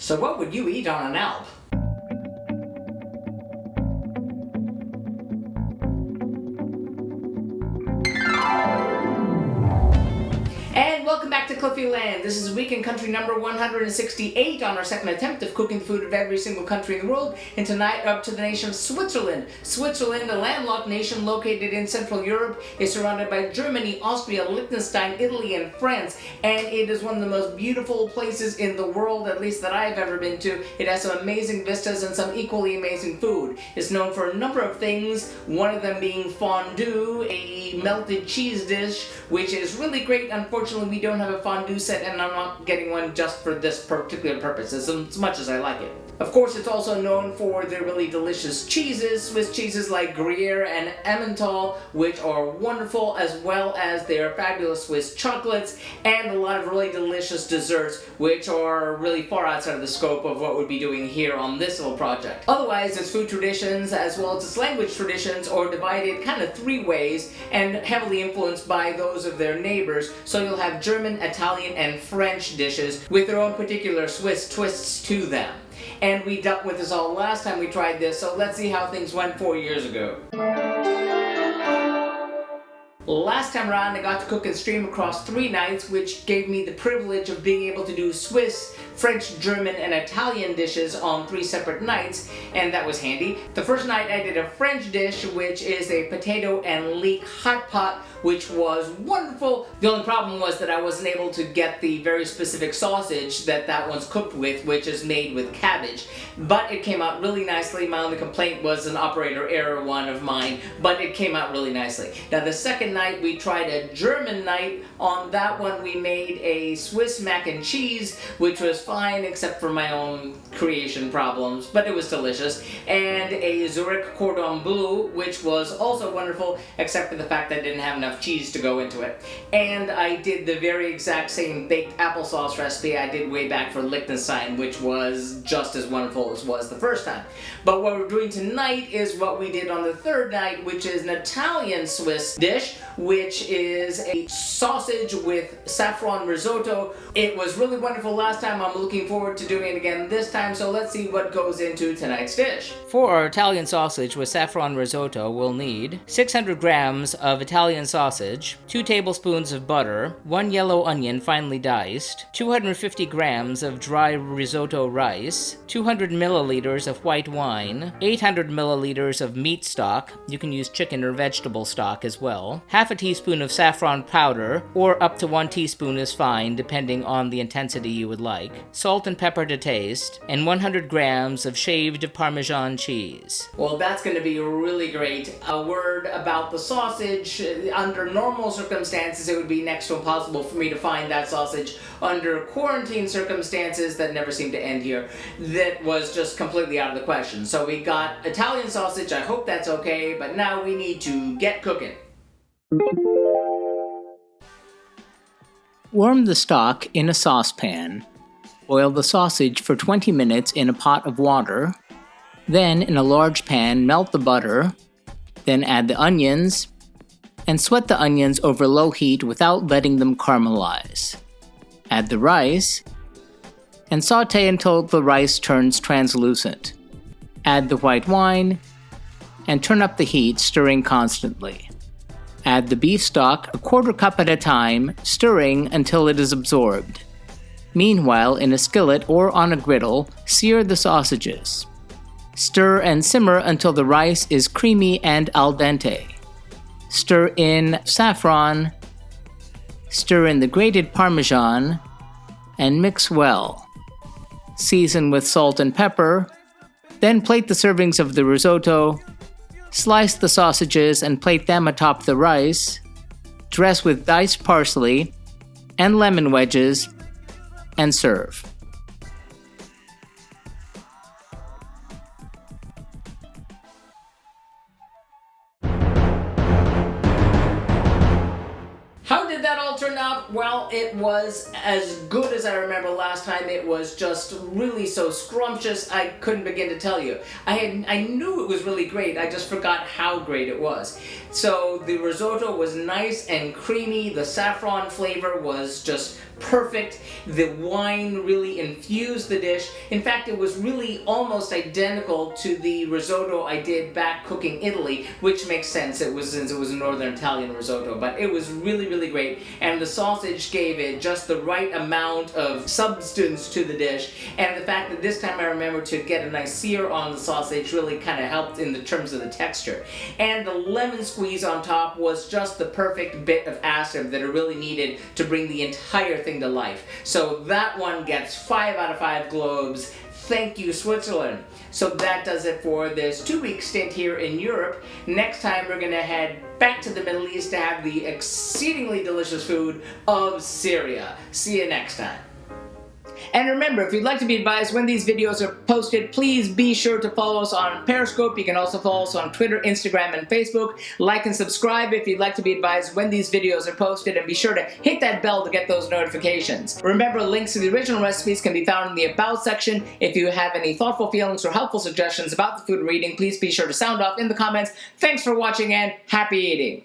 So what would you eat on an Alp? And welcome back to Cliffieland. This is weekend country number 168 on our second attempt of cooking the food of every single country in the world. And tonight up to the nation of Switzerland. Switzerland, a landlocked nation located in Central Europe, is surrounded by Germany, Austria, Liechtenstein, Italy, and France. And it is one of the most beautiful places in the world, at least that I've ever been to. It has some amazing vistas and some equally amazing food. It's known for a number of things, one of them being fondue, a melted cheese dish, which is really great. Unfortunately, we don't have a fondue set, and I'm not getting one just for this particular purpose, as much as I like it. Of course, it's also known for their really delicious cheeses, Swiss cheeses like Gruyere and Emmental, which are wonderful, as well as their fabulous Swiss chocolates, and a lot of really delicious desserts, which are really far outside of the scope of what we'd be doing here on this little project. Otherwise, its food traditions, as well as its language traditions, are divided kind of three ways, and heavily influenced by those of their neighbors. So you'll have German, Italian, and French dishes with their own particular Swiss twists to them. And we dealt with this all last time we tried this, so let's see how things went 4 years ago. Last time around, I got to cook and stream across 3 nights, which gave me the privilege of being able to do Swiss, French, German, and Italian dishes on 3 separate nights, and that was handy. The first night I did a French dish, which is a potato and leek hot pot, which was wonderful. The only problem was that I wasn't able to get the very specific sausage that one's cooked with, which is made with cabbage. But it came out really nicely. My only complaint was an operator error one of mine, but it came out really nicely. Now the second night we tried a German night. On that one we made a Swiss mac and cheese, which was fine except for my own creation problems, but it was delicious. And a Zurich cordon bleu, which was also wonderful except for the fact that I didn't have enough cheese to go into it. And I did the very exact same baked applesauce recipe I did way back for Liechtenstein, which was just as wonderful as was the first time. But what we're doing tonight is what we did on the third night, which is an Italian Swiss dish, which is a sausage with saffron risotto. It was really wonderful last time. I'm looking forward to doing it again this time, so let's see what goes into tonight's dish. For our Italian sausage with saffron risotto, we'll need 600 grams of Italian sausage, 2 tablespoons of butter, 1 yellow onion finely diced, 250 grams of dry risotto rice, 200 milliliters of white wine, 800 milliliters of meat stock, you can use chicken or vegetable stock as well, half a teaspoon of saffron powder, or up to 1 teaspoon is fine depending on the intensity you would like, salt and pepper to taste, and 100 grams of shaved Parmesan cheese. Well, that's going to be really great. A word about the sausage. Under normal circumstances, it would be next to impossible for me to find that sausage. Under quarantine circumstances that never seem to end here, that was just completely out of the question. So we got Italian sausage. I hope that's okay, but now we need to get cooking. Warm the stock in a saucepan. Boil the sausage for 20 minutes in a pot of water. Then, in a large pan, melt the butter. Then add the onions, and sweat the onions over low heat without letting them caramelize. Add the rice, and saute until the rice turns translucent. Add the white wine, and turn up the heat, stirring constantly. Add the beef stock a quarter cup at a time, stirring until it is absorbed. Meanwhile, in a skillet or on a griddle, sear the sausages. Stir and simmer until the rice is creamy and al dente. Stir in saffron, stir in the grated Parmesan, and mix well. Season with salt and pepper, then plate the servings of the risotto, slice the sausages and plate them atop the rice, dress with diced parsley and lemon wedges, and serve. How did that all turn out? Well, it was as good as I remember last time. It was just really so scrumptious, I couldn't begin to tell you. I knew it was really great, I just forgot how great it was. So the risotto was nice and creamy, the saffron flavor was just perfect. The wine really infused the dish. In fact, it was really almost identical to the risotto I did back cooking Italy, which makes sense. Since it was a northern Italian risotto, but it was really, really great. And the sausage gave it just the right amount of substance to the dish. And the fact that this time I remembered to get a nice sear on the sausage really kind of helped in the terms of the texture. And the lemon squeeze on top was just the perfect bit of acid that it really needed to bring the entire thing to life. So that one gets 5 out of 5 globes. Thank you, Switzerland. So that does it for this 2-week stint here in Europe. Next time we're going to head back to the Middle East to have the exceedingly delicious food of Syria. See you next time. And remember, if you'd like to be advised when these videos are posted, please be sure to follow us on Periscope. You can also follow us on Twitter, Instagram, and Facebook. Like and subscribe if you'd like to be advised when these videos are posted, and be sure to hit that bell to get those notifications. Remember, links to the original recipes can be found in the About section. If you have any thoughtful feelings or helpful suggestions about the food we're eating, please be sure to sound off in the comments. Thanks for watching, and happy eating!